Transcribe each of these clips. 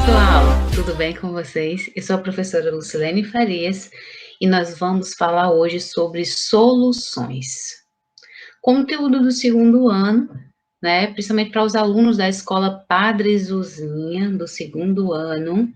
pessoal, tudo bem com vocês? Eu sou a professora Lucilene Farias e nós vamos falar hoje sobre soluções. Conteúdo do segundo ano, né? Principalmente para os alunos da escola Padre Zuzinha, do segundo ano,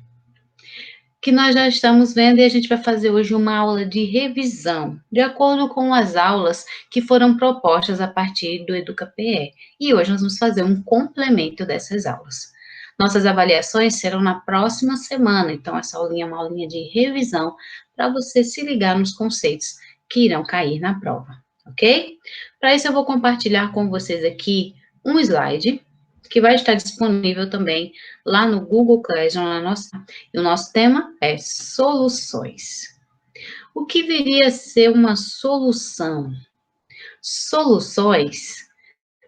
que nós já estamos vendo e a gente vai fazer hoje uma aula de revisão, de acordo com as aulas que foram propostas a partir do EducaPE. E hoje nós vamos fazer um complemento dessas aulas. Nossas avaliações serão na próxima semana, então essa aulinha é uma aulinha de revisão para você se ligar nos conceitos que irão cair na prova, ok? Para isso eu vou compartilhar com vocês aqui um slide que vai estar disponível também lá no Google Classroom, e o nosso tema é soluções. O que viria a ser uma solução? Soluções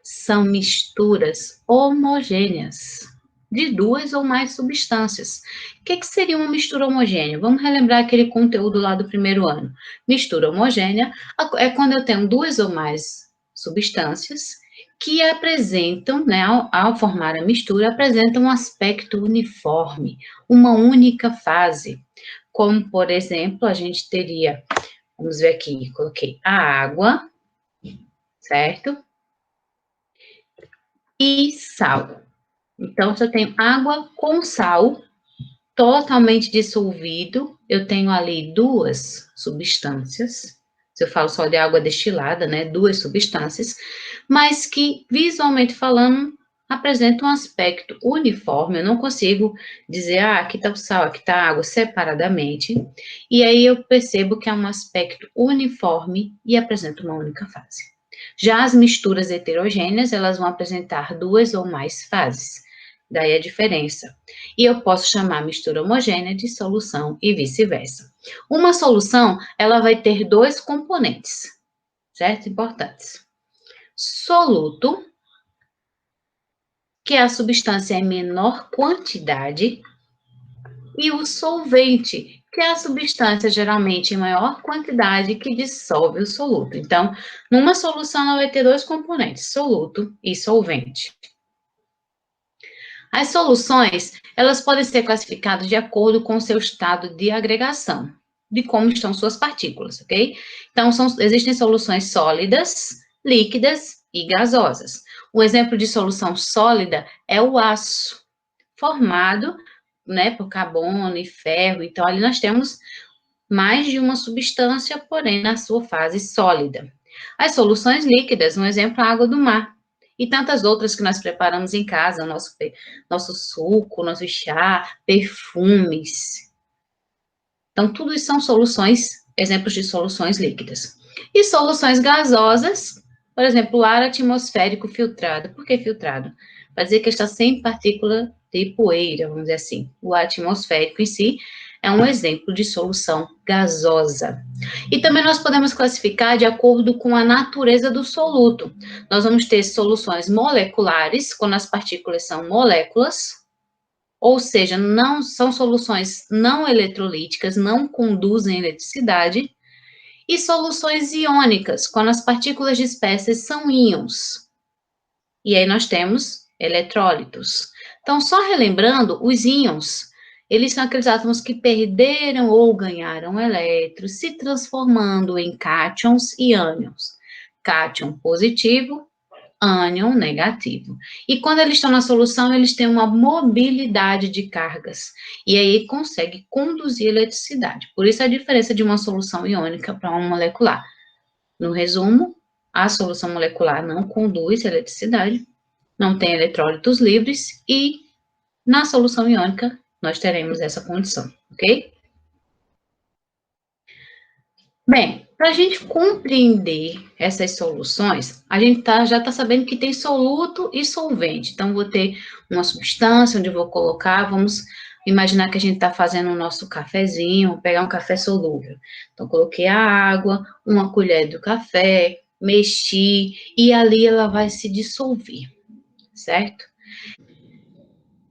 são misturas homogêneas de duas ou mais substâncias. O que seria uma mistura homogênea? Vamos relembrar aquele conteúdo lá do primeiro ano. Mistura homogênea é quando eu tenho duas ou mais substâncias que apresentam, né, ao formar a mistura, apresentam um aspecto uniforme, uma única fase. Como, por exemplo, a gente teria, vamos ver aqui, coloquei a água, certo? E sal. Então, se eu tenho água com sal, totalmente dissolvido, eu tenho ali duas substâncias. Se eu falo só de água destilada, né, duas substâncias, mas que, visualmente falando, apresentam um aspecto uniforme. Eu não consigo dizer, aqui está o sal, aqui está a água separadamente. E aí eu percebo que é um aspecto uniforme e apresenta uma única fase. Já as misturas heterogêneas, elas vão apresentar duas ou mais fases. Daí a diferença. E eu posso chamar a mistura homogênea de solução e vice-versa. Uma solução, ela vai ter dois componentes, certo? Importantes. Soluto, que é a substância em menor quantidade, e o solvente, que é a substância geralmente em maior quantidade que dissolve o soluto. Então, numa solução, ela vai ter dois componentes, soluto e solvente. As soluções, elas podem ser classificadas de acordo com o seu estado de agregação, de como estão suas partículas, ok? Então, existem soluções sólidas, líquidas e gasosas. O exemplo de solução sólida é o aço, formado, né, por carbono e ferro. Então, ali nós temos mais de uma substância, porém, na sua fase sólida. As soluções líquidas, um exemplo, a água do mar. E tantas outras que nós preparamos em casa, nosso suco, nosso chá, perfumes. Então, tudo isso são soluções, exemplos de soluções líquidas. E soluções gasosas, por exemplo, o ar atmosférico filtrado. Por que filtrado? Para dizer que está sem partícula de poeira, vamos dizer assim. O ar atmosférico em si é um exemplo de solução gasosa. E também nós podemos classificar de acordo com a natureza do soluto. Nós vamos ter soluções moleculares, quando as partículas são moléculas, ou seja, não são soluções não eletrolíticas, não conduzem eletricidade, e soluções iônicas, quando as partículas dispersas são íons. E aí nós temos eletrólitos. Então, só relembrando, os íons, eles são aqueles átomos que perderam ou ganharam elétrons, se transformando em cátions e ânions. Cátion positivo, ânion negativo. E quando eles estão na solução, eles têm uma mobilidade de cargas. E aí consegue conduzir eletricidade. Por isso a diferença de uma solução iônica para uma molecular. No resumo, a solução molecular não conduz eletricidade, não tem eletrólitos livres e na solução iônica nós teremos essa condição, ok? Bem, para a gente compreender essas soluções, a gente já está sabendo que tem soluto e solvente. Então, vou ter uma substância onde eu vou colocar, vamos imaginar que a gente está fazendo o nosso cafezinho, vou pegar um café solúvel. Então, coloquei a água, uma colher do café, mexi, e ali ela vai se dissolver, certo?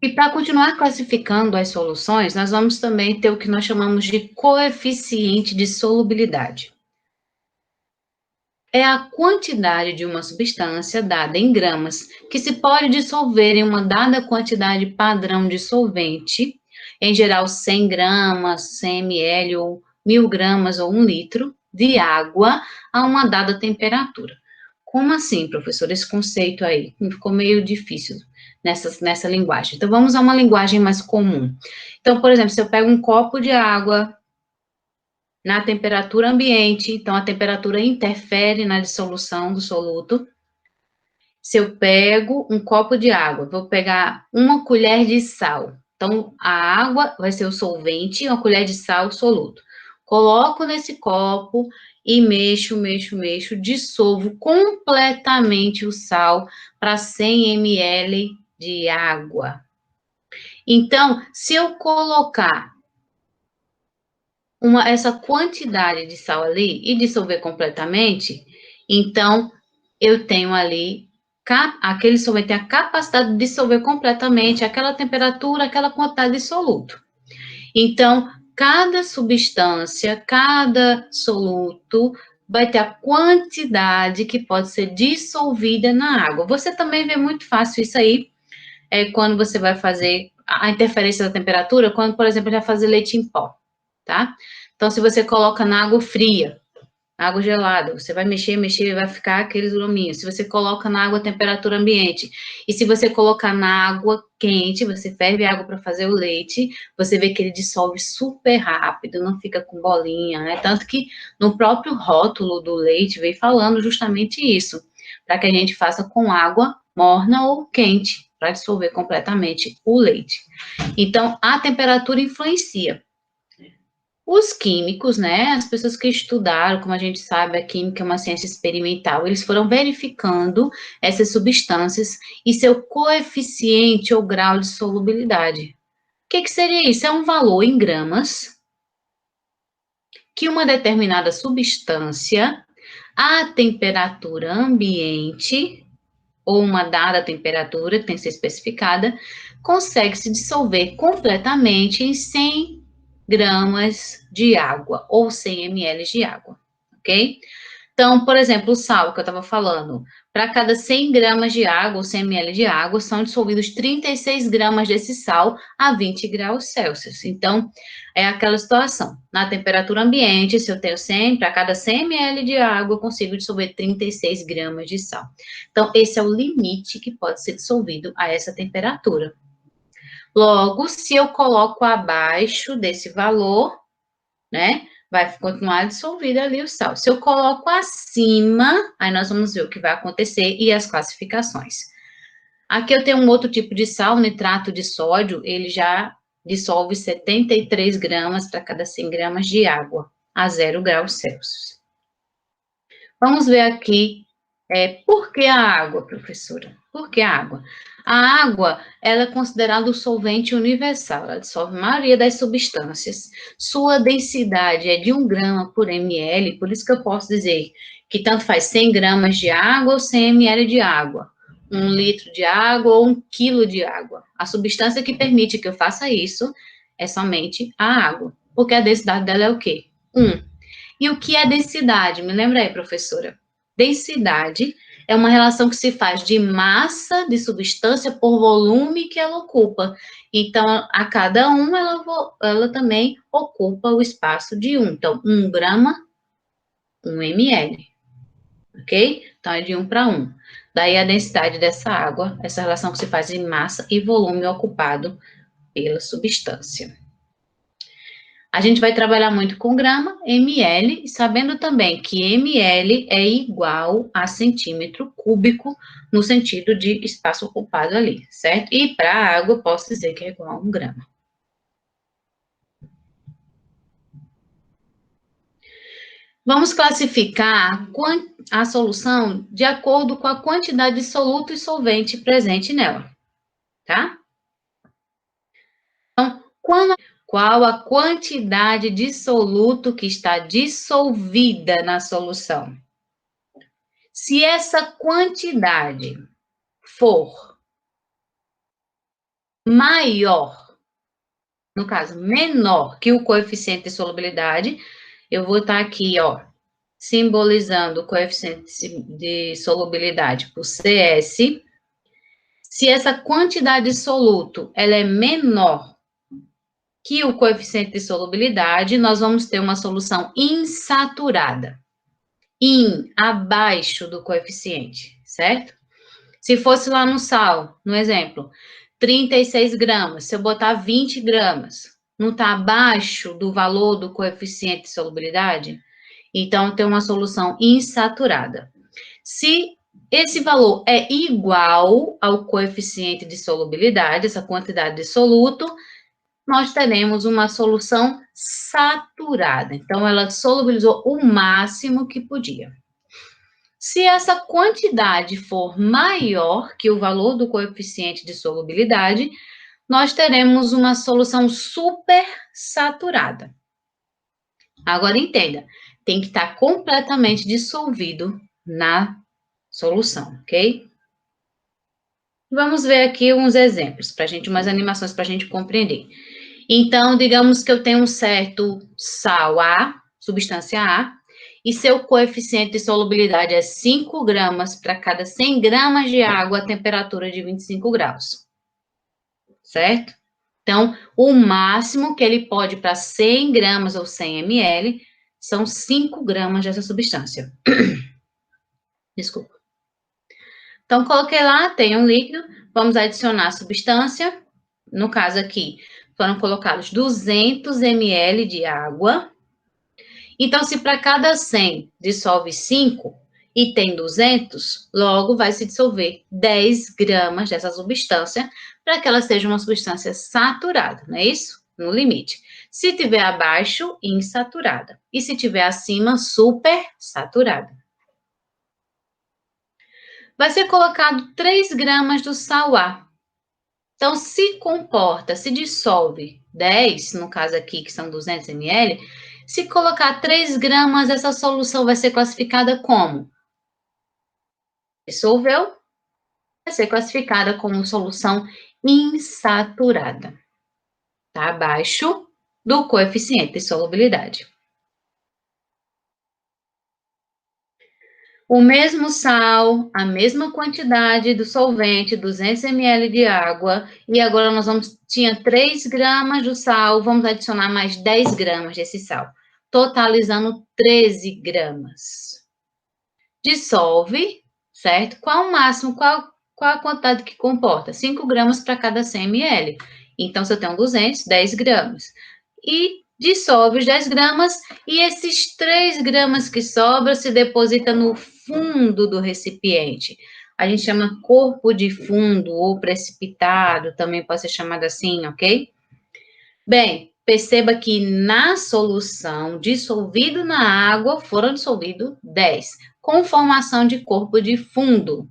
E para continuar classificando as soluções, nós vamos também ter o que nós chamamos de coeficiente de solubilidade. é a quantidade de uma substância dada em gramas, que se pode dissolver em uma dada quantidade padrão de solvente, em geral 100 gramas, 100 ml ou 1000 gramas ou 1 litro de água a uma dada temperatura. Como assim, professor? Esse conceito aí ficou meio difícil nessa linguagem. Então, vamos a uma linguagem mais comum. Então, por exemplo, se eu pego um copo de água na temperatura ambiente, então a temperatura interfere na dissolução do soluto. Se eu pego um copo de água, vou pegar uma colher de sal. Então, a água vai ser o solvente, uma colher de sal, o soluto. Coloco nesse copo e mexo, dissolvo completamente o sal para 100 ml de água. Então, se eu colocar essa quantidade de sal ali e dissolver completamente, então eu tenho ali, aquele solvente tem a capacidade de dissolver completamente aquela temperatura, aquela quantidade de soluto. Então, cada substância, cada soluto vai ter a quantidade que pode ser dissolvida na água. Você também vê muito fácil isso aí, quando você vai fazer a interferência da temperatura, quando, por exemplo, vai fazer leite em pó, tá? Então, se você coloca na água fria, água gelada, você vai mexer e vai ficar aqueles gruminhos. Se você coloca na água a temperatura ambiente, e se você colocar na água quente, você ferve a água para fazer o leite, você vê que ele dissolve super rápido, não fica com bolinha, né? Tanto que no próprio rótulo do leite veio falando justamente isso, para que a gente faça com água morna ou quente, para dissolver completamente o leite. Então, a temperatura influencia. Os químicos, né, as pessoas que estudaram, como a gente sabe, a química é uma ciência experimental, eles foram verificando essas substâncias e seu coeficiente ou grau de solubilidade. O que seria isso? É um valor em gramas que uma determinada substância, a temperatura ambiente, ou uma dada temperatura, que tem que ser especificada, consegue se dissolver completamente em 100 gramas de água, ou 100 ml de água, ok? Então, por exemplo, o sal que eu estava falando, para cada 100 gramas de água, ou 100 ml de água, são dissolvidos 36 gramas desse sal a 20 graus Celsius. Então, é aquela situação. Na temperatura ambiente, se eu tenho 100, para cada 100 ml de água, eu consigo dissolver 36 gramas de sal. Então, esse é o limite que pode ser dissolvido a essa temperatura. Logo, se eu coloco abaixo desse valor, né, vai continuar dissolvido ali o sal. Se eu coloco acima, aí nós vamos ver o que vai acontecer e as classificações. Aqui eu tenho um outro tipo de sal, nitrato de sódio, ele já dissolve 73 gramas para cada 100 gramas de água, a 0 graus Celsius. Vamos ver aqui, por que a água, professora? Por que a água? A água, ela é considerada o solvente universal, ela dissolve a maioria das substâncias. Sua densidade é de 1 grama por ml, por isso que eu posso dizer que tanto faz 100 gramas de água ou 100 ml de água, 1 litro de água ou 1 quilo de água. A substância que permite que eu faça isso é somente a água, porque a densidade dela é o quê? 1. E o que é densidade? Me lembra aí, professora. Densidade é uma relação que se faz de massa de substância por volume que ela ocupa. Então, a cada uma, ela também ocupa o espaço de 1. Então, 1 grama, 1 ml. Ok? Então, é de 1 para 1. Daí, a densidade dessa água, essa relação que se faz de massa e volume ocupado pela substância. A gente vai trabalhar muito com grama, ml, sabendo também que ml é igual a centímetro cúbico, no sentido de espaço ocupado ali, certo? E para a água, eu posso dizer que é igual a 1 grama. Vamos classificar a solução de acordo com a quantidade de soluto e solvente presente nela, tá? Então, qual a quantidade de soluto que está dissolvida na solução? Se essa quantidade for maior, no caso, menor que o coeficiente de solubilidade, eu vou estar aqui, ó, simbolizando o coeficiente de solubilidade por CS. Se essa quantidade de soluto ela é menor que o coeficiente de solubilidade, nós vamos ter uma solução insaturada. Abaixo do coeficiente, certo? Se fosse lá no sal, no exemplo, 36 gramas, se eu botar 20 gramas, não está abaixo do valor do coeficiente de solubilidade? Então, tem uma solução insaturada. Se esse valor é igual ao coeficiente de solubilidade, essa quantidade de soluto, nós teremos uma solução saturada. Então, ela solubilizou o máximo que podia. Se essa quantidade for maior que o valor do coeficiente de solubilidade, nós teremos uma solução supersaturada. Agora, entenda, tem que estar completamente dissolvido na solução, ok? Vamos ver aqui uns exemplos, umas animações para a gente compreender. Então, digamos que eu tenho um certo sal A, substância A, e seu coeficiente de solubilidade é 5 gramas para cada 100 gramas de água a temperatura de 25 graus. Certo? Então, o máximo que ele pode para 100 gramas ou 100 ml são 5 gramas dessa substância. Desculpa. Então, coloquei lá, tem um líquido, vamos adicionar a substância. No caso aqui, foram colocados 200 ml de água. Então, se para cada 100 dissolve 5 e tem 200, logo vai se dissolver 10 gramas dessa substância para que ela seja uma substância saturada, não é isso? No limite. Se tiver abaixo, insaturada. E se tiver acima, supersaturada. Vai ser colocado 3 gramas do sal A. Então, se dissolve 10, no caso aqui, que são 200 ml, se colocar 3 gramas, essa solução vai ser classificada como? Dissolveu, vai ser classificada como solução insaturada. Está abaixo do coeficiente de solubilidade. O mesmo sal, a mesma quantidade do solvente, 200 ml de água, e agora tinha 3 gramas do sal, vamos adicionar mais 10 gramas desse sal, totalizando 13 gramas. Dissolve, certo? Qual o máximo, qual a quantidade que comporta? 5 gramas para cada 100 ml. Então, se eu tenho 200, 10 gramas. E dissolve os 10 gramas e esses 3 gramas que sobram se deposita no fundo do recipiente. A gente chama corpo de fundo ou precipitado, também pode ser chamado assim, ok? Bem, perceba que na solução, dissolvido na água, foram dissolvidos 10, com formação de corpo de fundo.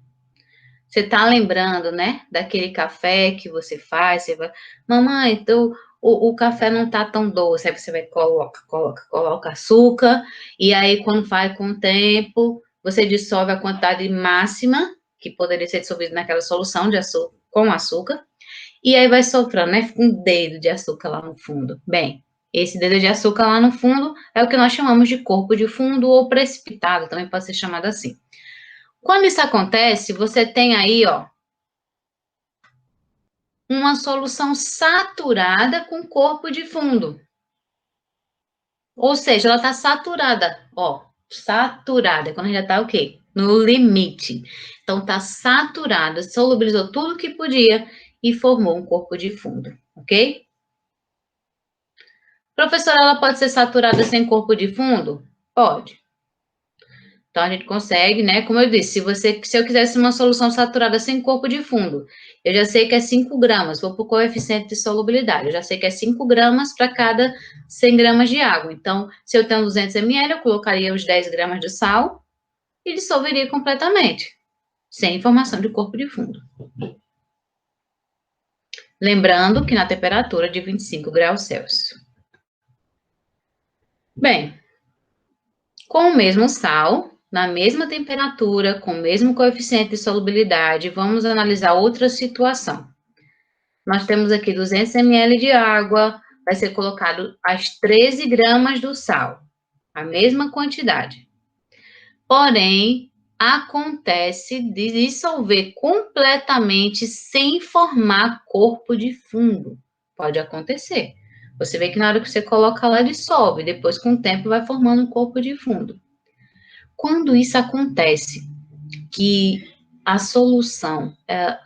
Você tá lembrando, né, daquele café que você faz, você vai, mamãe, então o café não tá tão doce, aí você vai, coloca açúcar, e aí quando vai com o tempo, você dissolve a quantidade máxima, que poderia ser dissolvida naquela solução de açúcar, com açúcar, e aí vai soprando, né, fica um dedo de açúcar lá no fundo. Bem, esse dedo de açúcar lá no fundo é o que nós chamamos de corpo de fundo ou precipitado, também pode ser chamado assim. Quando isso acontece, você tem aí, ó, uma solução saturada com corpo de fundo. Ou seja, ela está saturada, ó, saturada, quando já está o quê? No limite. Então, está saturada, solubilizou tudo que podia e formou um corpo de fundo, ok? Professora, ela pode ser saturada sem corpo de fundo? Pode. Então, a gente consegue, né? Como eu disse, se eu quisesse uma solução saturada sem corpo de fundo, eu já sei que é 5 gramas, vou para o coeficiente de solubilidade, eu já sei que é 5 gramas para cada 100 gramas de água. Então, se eu tenho 200 ml, eu colocaria os 10 gramas de sal e dissolveria completamente, sem formação de corpo de fundo. Lembrando que na temperatura de 25 graus Celsius. Bem, com o mesmo sal, na mesma temperatura, com o mesmo coeficiente de solubilidade, vamos analisar outra situação. Nós temos aqui 200 ml de água, vai ser colocado as 13 gramas do sal, a mesma quantidade. porém, acontece de dissolver completamente sem formar corpo de fundo. Pode acontecer. Você vê que na hora que você coloca lá, dissolve, depois com o tempo vai formando um corpo de fundo. Quando isso acontece, que a solução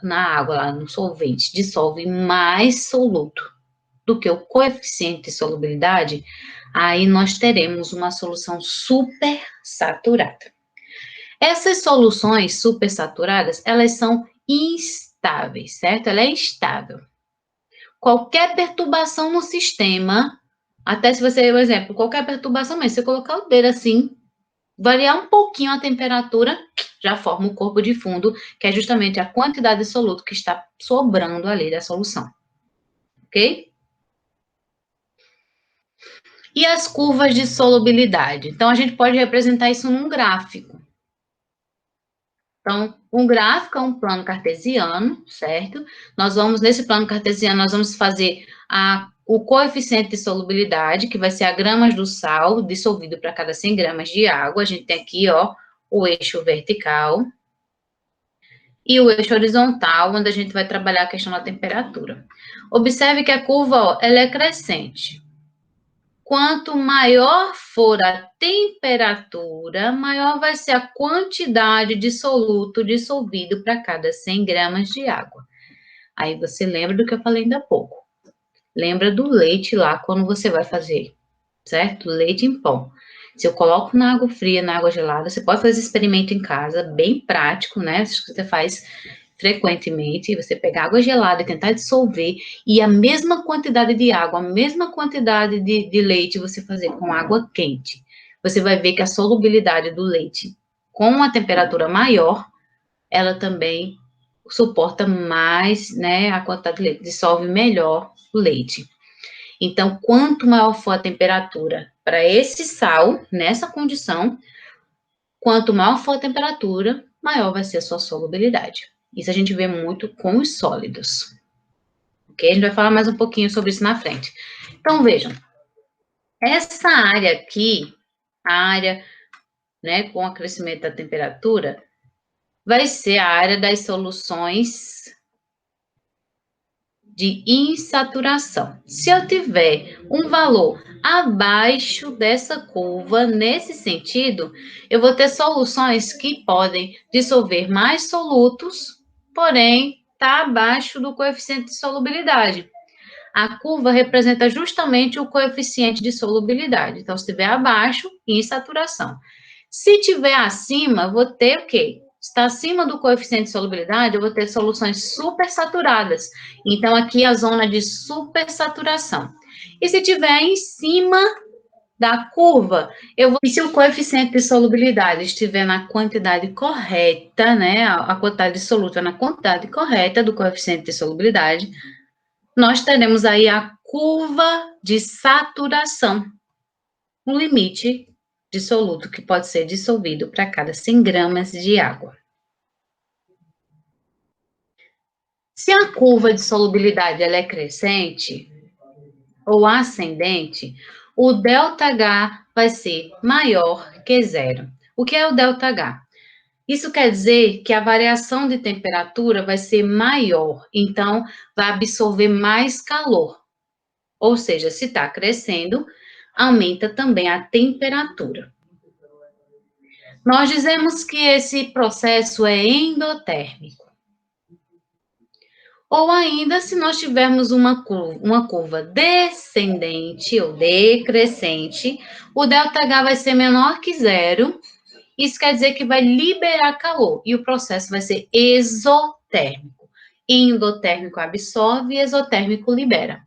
na água, lá no solvente, dissolve mais soluto do que o coeficiente de solubilidade, aí nós teremos uma solução supersaturada. Essas soluções supersaturadas, elas são instáveis, certo? Ela é instável. Qualquer perturbação no sistema, até se você, por exemplo, qualquer perturbação, mas se você colocar o dedo assim, variar um pouquinho a temperatura, já forma o corpo de fundo, que é justamente a quantidade de soluto que está sobrando ali da solução. Ok? E as curvas de solubilidade? Então, a gente pode representar isso num gráfico. Então, um gráfico é um plano cartesiano, certo? Nós vamos, nesse plano cartesiano, nós vamos fazer o coeficiente de solubilidade, que vai ser a gramas do sal dissolvido para cada 100 gramas de água. A gente tem aqui, ó, o eixo vertical e o eixo horizontal, onde a gente vai trabalhar a questão da temperatura. Observe que a curva, ó, ela é crescente. Quanto maior for a temperatura, maior vai ser a quantidade de soluto dissolvido para cada 100 gramas de água. Aí você lembra do que eu falei ainda há pouco. Lembra do leite lá quando você vai fazer, certo? Leite em pó. Se eu coloco na água fria, na água gelada, você pode fazer esse experimento em casa, bem prático, né? Você faz frequentemente, você pegar água gelada e tentar dissolver, e a mesma quantidade de água, a mesma quantidade de leite você fazer com água quente. Você vai ver que a solubilidade do leite, com a temperatura maior, ela também suporta mais, né, a quantidade de leite, dissolve melhor o leite. Então, quanto maior for a temperatura para esse sal, nessa condição, quanto maior for a temperatura, maior vai ser a sua solubilidade. Isso a gente vê muito com os sólidos. Ok? A gente vai falar mais um pouquinho sobre isso na frente. Então, vejam. Essa área aqui, a área, né, com o crescimento da temperatura, vai ser a área das soluções de insaturação. Se eu tiver um valor abaixo dessa curva, nesse sentido, eu vou ter soluções que podem dissolver mais solutos, porém, está abaixo do coeficiente de solubilidade. A curva representa justamente o coeficiente de solubilidade. Então, se estiver abaixo, insaturação. Se estiver acima, eu vou ter o quê? Se está acima do coeficiente de solubilidade, eu vou ter soluções supersaturadas. Então, aqui é a zona de supersaturação. E se estiver em cima da curva, e se o coeficiente de solubilidade estiver na quantidade correta, né, a quantidade de soluto na quantidade correta do coeficiente de solubilidade, nós teremos aí a curva de saturação, um limite de soluto que pode ser dissolvido para cada 100 gramas de água. Se a curva de solubilidade ela é crescente ou ascendente, o ΔH vai ser maior que zero. O que é o ΔH? Isso quer dizer que a variação de temperatura vai ser maior, então vai absorver mais calor. Ou seja, se está crescendo, aumenta também a temperatura. Nós dizemos que esse processo é endotérmico. Ou ainda, se nós tivermos uma curva descendente ou decrescente, o ΔH vai ser menor que zero. Isso quer dizer que vai liberar calor e o processo vai ser exotérmico. Endotérmico absorve e exotérmico libera.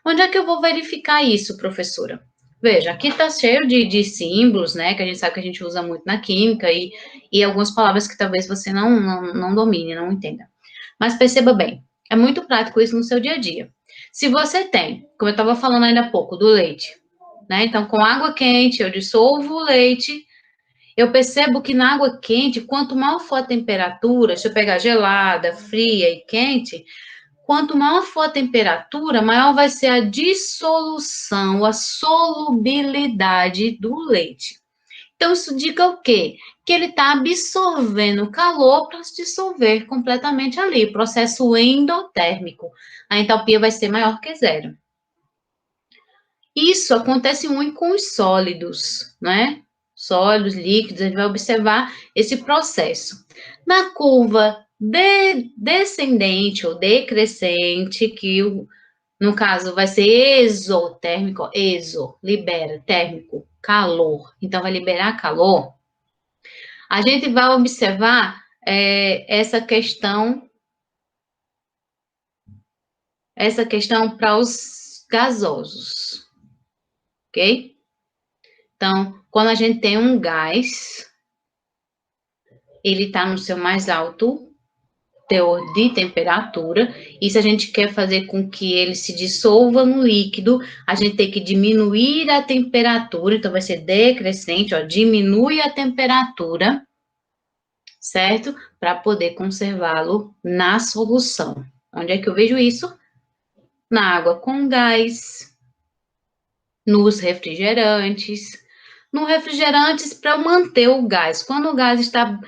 Onde é que eu vou verificar isso, professora? Veja, aqui está cheio de símbolos, né, que a gente sabe que a gente usa muito na química e algumas palavras que talvez você não domine, não entenda. Mas perceba bem, é muito prático isso no seu dia a dia. Se você tem, como eu estava falando ainda há pouco, do leite, né, então com água quente eu dissolvo o leite, eu percebo que na água quente, quanto maior for a temperatura, se eu pegar gelada, fria e quente, quanto maior for a temperatura, maior vai ser a dissolução, a solubilidade do leite. Então, isso indica o quê? que ele está absorvendo calor para se dissolver completamente ali, processo endotérmico. A entalpia vai ser maior que zero. Isso acontece muito com os sólidos, né? Sólidos, líquidos, a gente vai observar esse processo. Na curva descendente ou decrescente, que no caso vai ser exotérmico, libera, térmico, calor, então vai liberar calor, a gente vai observar essa questão para os gasosos, ok? Então, quando a gente tem um gás, ele está no seu mais alto teor de temperatura, e se a gente quer fazer com que ele se dissolva no líquido, a gente tem que diminuir a temperatura, então vai ser decrescente, ó, diminui a temperatura, certo? Para poder conservá-lo na solução. Onde é que eu vejo isso? Na água com gás, nos refrigerantes. No refrigerantes, para manter o gás. Quando o gás está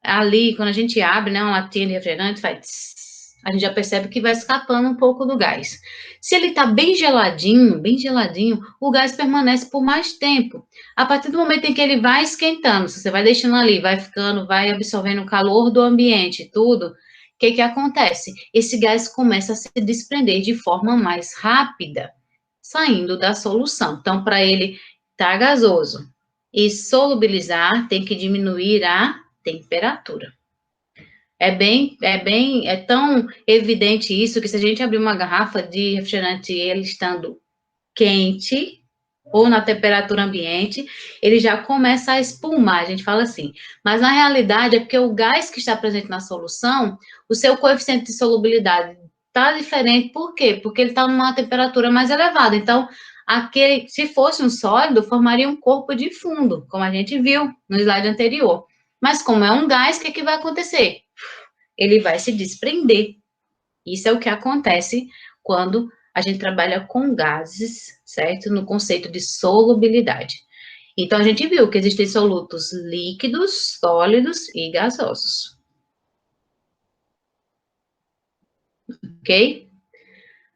ali, quando a gente abre, né, uma latinha de refrigerante, a gente já percebe que vai escapando um pouco do gás. Se ele está bem geladinho, o gás permanece por mais tempo. A partir do momento em que ele vai esquentando, se você vai deixando ali, vai ficando, vai absorvendo o calor do ambiente, tudo, o que acontece? Esse gás começa a se desprender de forma mais rápida, saindo da solução. Então, para ele estar gasoso e solubilizar, tem que diminuir a temperatura. É tão evidente isso que se a gente abrir uma garrafa de refrigerante ele estando quente ou na temperatura ambiente, ele já começa a espumar, a gente fala assim. Mas na realidade é porque o gás que está presente na solução, o seu coeficiente de solubilidade está diferente. Por quê? Porque ele está numa temperatura mais elevada. Então, se fosse um sólido, formaria um corpo de fundo, como a gente viu no slide anterior. Mas como é um gás, o que vai acontecer? Ele vai se desprender. Isso é o que acontece quando a gente trabalha com gases, certo? No conceito de solubilidade. Então, a gente viu que existem solutos líquidos, sólidos e gasosos. Ok?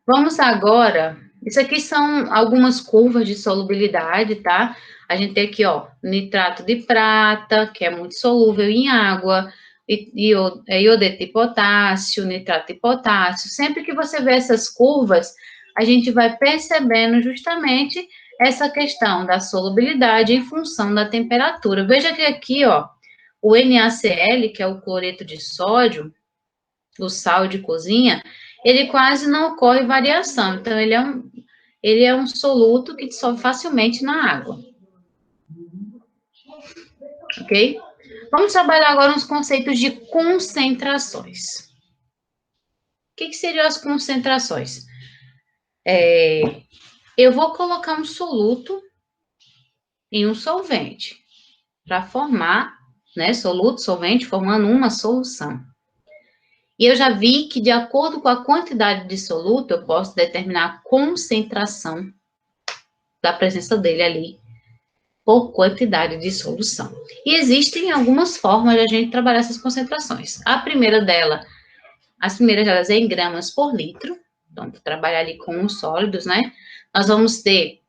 Vamos agora. Isso aqui são algumas curvas de solubilidade, tá? A gente tem aqui, ó, nitrato de prata, que é muito solúvel em água, iodeto de potássio, nitrato de potássio. Sempre que você vê essas curvas, a gente vai percebendo justamente essa questão da solubilidade em função da temperatura. Veja que aqui, ó, o NaCl, que é o cloreto de sódio, o sal de cozinha, ele quase não ocorre variação. Então, ele é um soluto que dissolve facilmente na água. Ok? Vamos trabalhar agora uns conceitos de concentrações. O que seriam as concentrações? Eu vou colocar um soluto em um solvente para formar, né, soluto, solvente, formando uma solução. E eu já vi que, de acordo com a quantidade de soluto, eu posso determinar a concentração da presença dele ali, por quantidade de solução. E existem algumas formas de a gente trabalhar essas concentrações. As primeiras delas é em gramas por litro. Então, vou trabalhar ali com os sólidos, né? Nós vamos ter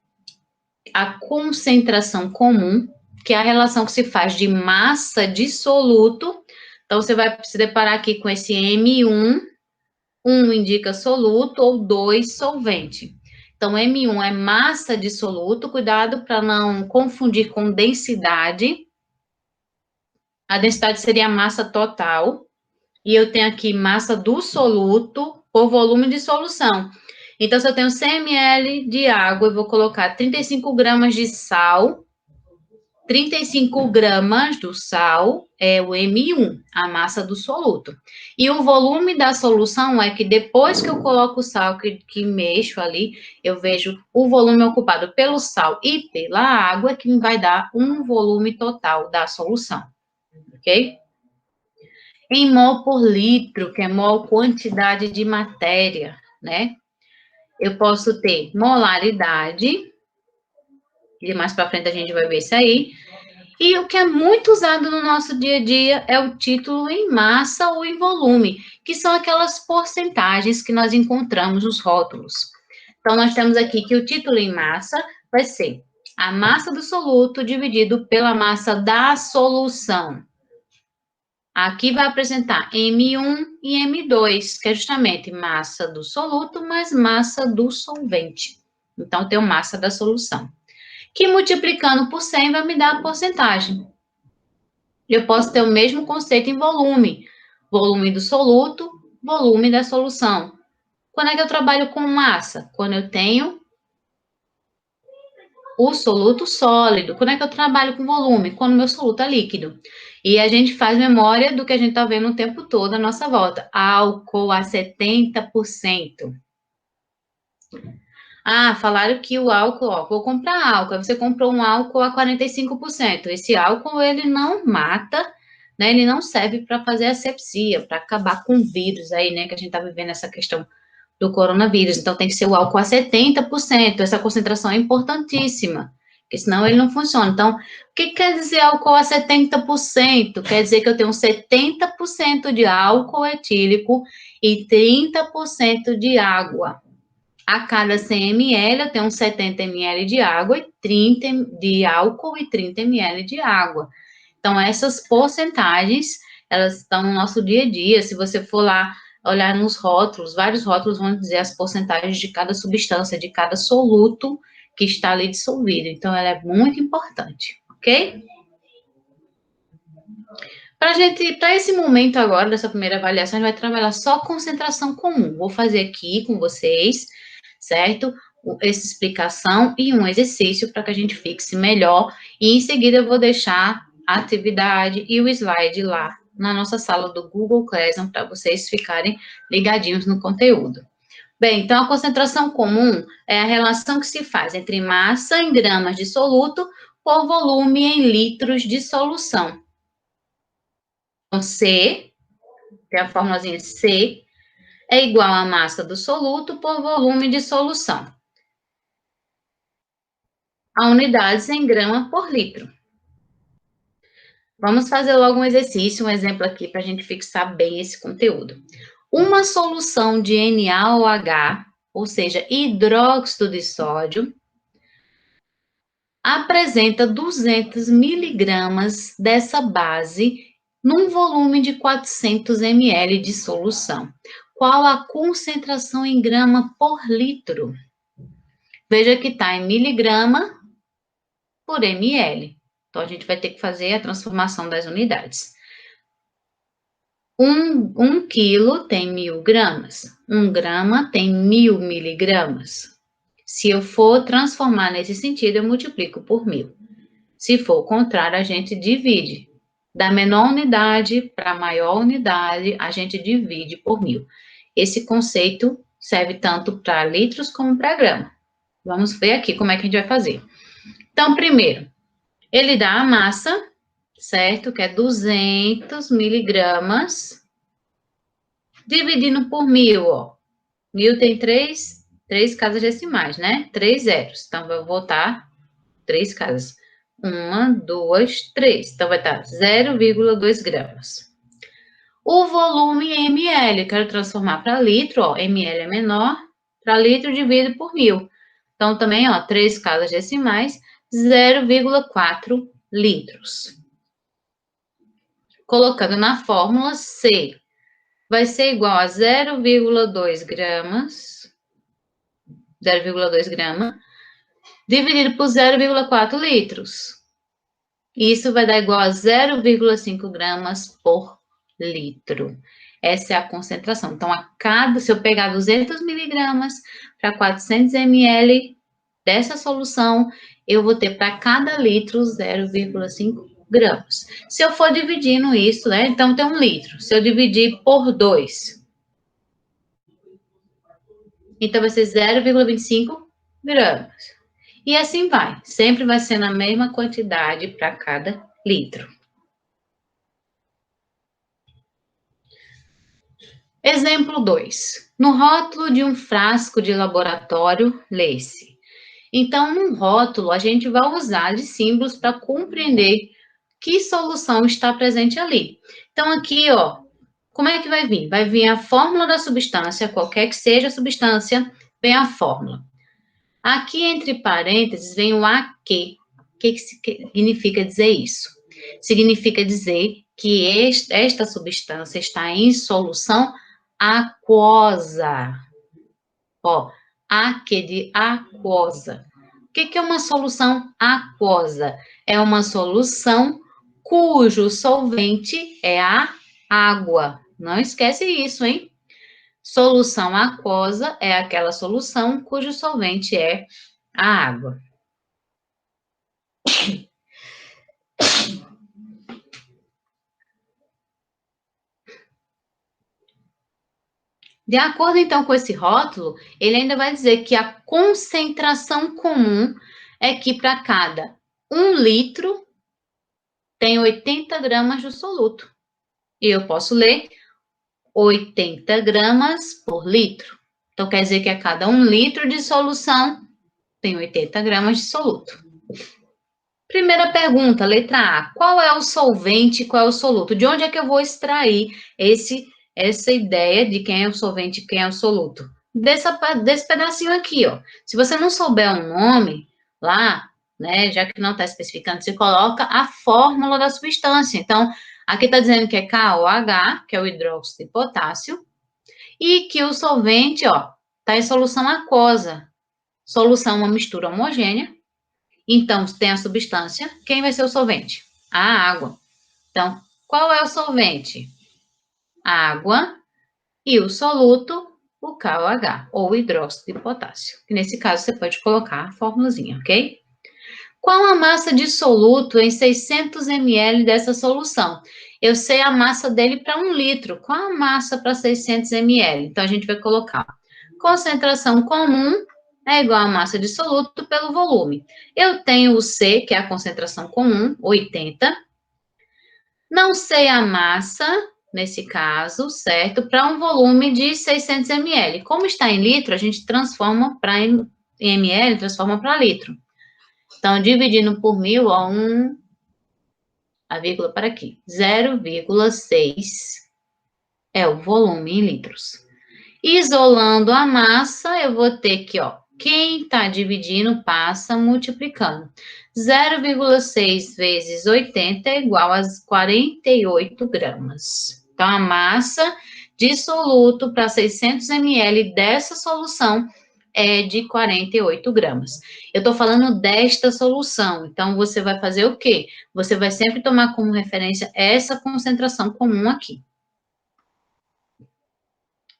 a concentração comum, que é a relação que se faz de massa de soluto. Então, você vai se deparar aqui com esse M1, 1 indica soluto ou 2 solvente. Então, M1 é massa de soluto, cuidado para não confundir com densidade. A densidade seria a massa total. E eu tenho aqui massa do soluto por volume de solução. Então, se eu tenho 100 ml de água, eu vou colocar 35 gramas de sal. 35 gramas do sal é o M1, a massa do soluto. E o volume da solução é que depois que eu coloco o sal, que mexo ali, eu vejo o volume ocupado pelo sal e pela água, que me vai dar um volume total da solução, ok? Em mol por litro, que é mol quantidade de matéria, né? Eu posso ter molaridade, e mais para frente a gente vai ver isso aí, E o que é muito usado no nosso dia a dia é o título em massa ou em volume, que são aquelas porcentagens que nós encontramos nos rótulos. Então, nós temos aqui que o título em massa vai ser a massa do soluto dividido pela massa da solução. Aqui vai apresentar M1 e M2, que é justamente massa do soluto mais massa do solvente. Então, tem massa da solução. Que multiplicando por 100 vai me dar a porcentagem. Eu posso ter o mesmo conceito em volume. Volume do soluto, volume da solução. Quando é que eu trabalho com massa? Quando eu tenho o soluto sólido. Quando é que eu trabalho com volume? Quando o meu soluto é líquido. E a gente faz memória do que a gente está vendo o tempo todo à nossa volta. Álcool a 70%. Ah, falaram que o álcool, ó, vou comprar álcool. Aí você comprou um álcool a 45%. Esse álcool, ele não mata, né? Ele não serve para fazer asepsia, para acabar com o vírus aí, né? Que a gente está vivendo essa questão do coronavírus. Então, tem que ser o álcool a 70%. Essa concentração é importantíssima, porque senão ele não funciona. Então, o que quer dizer álcool a 70%? Quer dizer que eu tenho 70% de álcool etílico e 30% de água. A cada 100 ml, eu tenho 70 ml de água e 30 de álcool e 30 ml de água. Então, essas porcentagens, elas estão no nosso dia a dia. Se você for lá olhar nos rótulos, vários rótulos vão dizer as porcentagens de cada substância, de cada soluto que está ali dissolvido. Então, ela é muito importante, ok? Para esse momento agora, dessa primeira avaliação, a gente vai trabalhar só concentração comum. Vou fazer aqui com vocês, certo? Essa explicação e um exercício para que a gente fixe melhor. E em seguida eu vou deixar a atividade e o slide lá na nossa sala do Google Classroom para vocês ficarem ligadinhos no conteúdo. Bem, então a concentração comum é a relação que se faz entre massa em gramas de soluto por volume em litros de solução. Então, C, que é a formulazinha C, é igual à massa do soluto por volume de solução. A unidades em grama por litro. Vamos fazer logo um exercício, um exemplo aqui, para a gente fixar bem esse conteúdo. Uma solução de NaOH, ou seja, hidróxido de sódio, apresenta 200 miligramas dessa base num volume de 400 ml de solução. Qual a concentração em grama por litro? Veja que está em miligrama por ml. Então, a gente vai ter que fazer a transformação das unidades. Um quilo tem 1.000 gramas. 1 grama tem 1.000 miligramas. Se eu for transformar nesse sentido, eu multiplico por 1.000. Se for o contrário, a gente divide. Da menor unidade para a maior unidade, a gente divide por 1.000. Esse conceito serve tanto para litros como para grama. Vamos ver aqui como é que a gente vai fazer. Então, primeiro, ele dá a massa, certo? Que é 200 miligramas, dividindo por 1.000, ó. 1.000 tem três casas decimais, né? 3 zeros. Então, vou botar 3 casas. 1, 2, 3. Então, vai estar 0,2 gramas. O volume em ml, quero transformar para litro, ó. Ml é menor, para litro dividido por 1.000. Então, também, ó, 3 casas decimais, 0,4 litros. Colocando na fórmula, C vai ser igual a 0,2 gramas, 0,2 grama, dividido por 0,4 litros. Isso vai dar igual a 0,5 gramas por litro. Essa é a concentração. Então, se eu pegar 200 miligramas para 400 ml dessa solução, eu vou ter para cada litro 0,5 gramas. Se eu for dividindo isso, né? Então, tem 1 litro. Se eu dividir por 2, então vai ser 0,25 gramas. E assim vai. Sempre vai ser na mesma quantidade para cada litro. Exemplo 2. No rótulo de um frasco de laboratório, lê-se. Então, no rótulo, a gente vai usar de símbolos para compreender que solução está presente ali. Então, aqui, ó, como é que vai vir? Vai vir a fórmula da substância, qualquer que seja a substância, vem a fórmula. Aqui, entre parênteses, vem o AQ. O que significa dizer isso? Significa dizer que esta substância está em solução aquosa. Ó, AQ de aquosa. O que é uma solução aquosa? É uma solução cujo solvente é a água. Não esquece isso, hein? Solução aquosa é aquela solução cujo solvente é a água. De acordo, então, com esse rótulo, ele ainda vai dizer que a concentração comum é que para cada 1 litro tem 80 gramas do soluto. E eu posso ler 80 gramas por litro. Então, quer dizer que a cada 1 litro de solução tem 80 gramas de soluto. Primeira pergunta, letra A. Qual é o solvente e qual é o soluto? De onde é que eu vou extrair essa ideia de quem é o solvente e quem é o soluto? Desse pedacinho aqui, ó. Se você não souber um nome lá, né, já que não está especificando, você coloca a fórmula da substância. Então, aqui está dizendo que é KOH, que é o hidróxido de potássio, e que o solvente, ó, está em solução aquosa. Solução, uma mistura homogênea. Então, tem a substância. Quem vai ser o solvente? A água. Então, qual é o solvente? A água. E o soluto, o KOH, ou hidróxido de potássio. Que nesse caso, você pode colocar a formulazinha, ok? Qual a massa de soluto em 600 ml dessa solução? Eu sei a massa dele para 1 litro. Qual a massa para 600 ml? Então, a gente vai colocar concentração comum é igual a massa de soluto pelo volume. Eu tenho o C, que é a concentração comum, 80. Não sei a massa, nesse caso, certo? Para um volume de 600 ml. Como está em litro, a gente transforma para ml, transforma para litro. Então, dividindo por 1000, ó, a vírgula para aqui. 0,6 é o volume em litros. Isolando a massa, eu vou ter que, ó, quem está dividindo passa multiplicando. 0,6 vezes 80 é igual a 48 gramas. Então, a massa de soluto para 600 ml dessa solução é de 48 gramas. Eu estou falando desta solução, então você vai fazer o quê? Você vai sempre tomar como referência essa concentração comum aqui.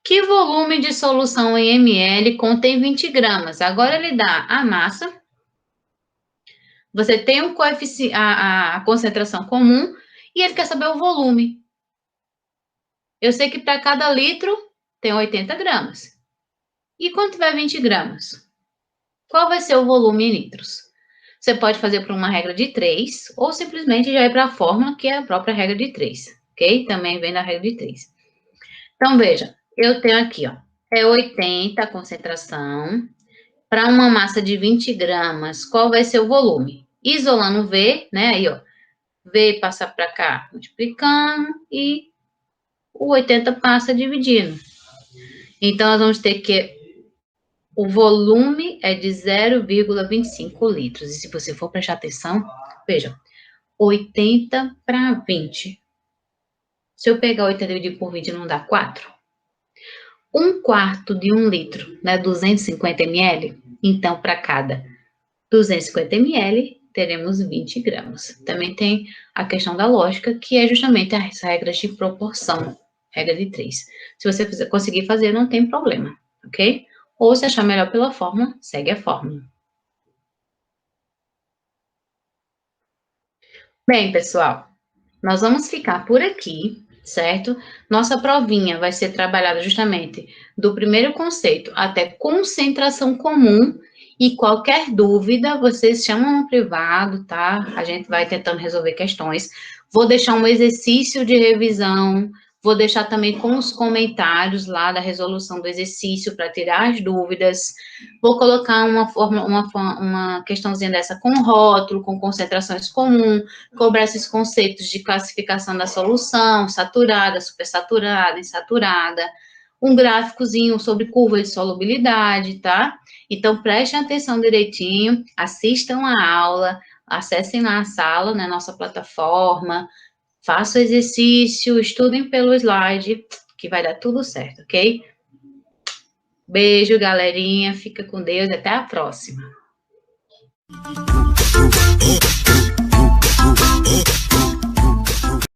Que volume de solução em ml contém 20 gramas? Agora ele dá a massa, você tem o coeficiente, a concentração comum, e ele quer saber o volume. Eu sei que para cada litro tem 80 gramas. E quando tiver 20 gramas? Qual vai ser o volume em litros? Você pode fazer por uma regra de 3, ou simplesmente já ir para a fórmula, que é a própria regra de 3, ok? Também vem da regra de 3. Então, veja, eu tenho aqui, ó, é 80 a concentração, para uma massa de 20 gramas, qual vai ser o volume? Isolando V, né, aí, ó, V passa para cá, multiplicando, e o 80 passa dividindo. Então, nós vamos ter que o volume é de 0,25 litros. E se você for prestar atenção, veja, 80 para 20. Se eu pegar 80 dividido por 20, não dá 4? 1/4 de 1 litro, né? 250 ml. Então, para cada 250 ml, teremos 20 gramas. Também tem a questão da lógica, que é justamente as regras de proporção, regra de 3. Se você conseguir fazer, não tem problema, ok? Ou se achar melhor pela fórmula, segue a fórmula. Bem, pessoal, nós vamos ficar por aqui, certo? Nossa provinha vai ser trabalhada justamente do primeiro conceito até concentração comum, e qualquer dúvida, vocês chamam no privado, tá? A gente vai tentando resolver questões. Vou deixar um exercício de revisão Vou deixar também com os comentários lá da resolução do exercício para tirar as dúvidas. Vou colocar uma questãozinha dessa com rótulo, com concentrações comuns, cobrar esses conceitos de classificação da solução, saturada, supersaturada, insaturada, um gráficozinho sobre curva de solubilidade, tá? Então, prestem atenção direitinho, assistam a aula, acessem lá a sala, na nossa plataforma, façam o exercício, estudem pelo slide, que vai dar tudo certo, ok? Beijo, galerinha, fica com Deus, até a próxima.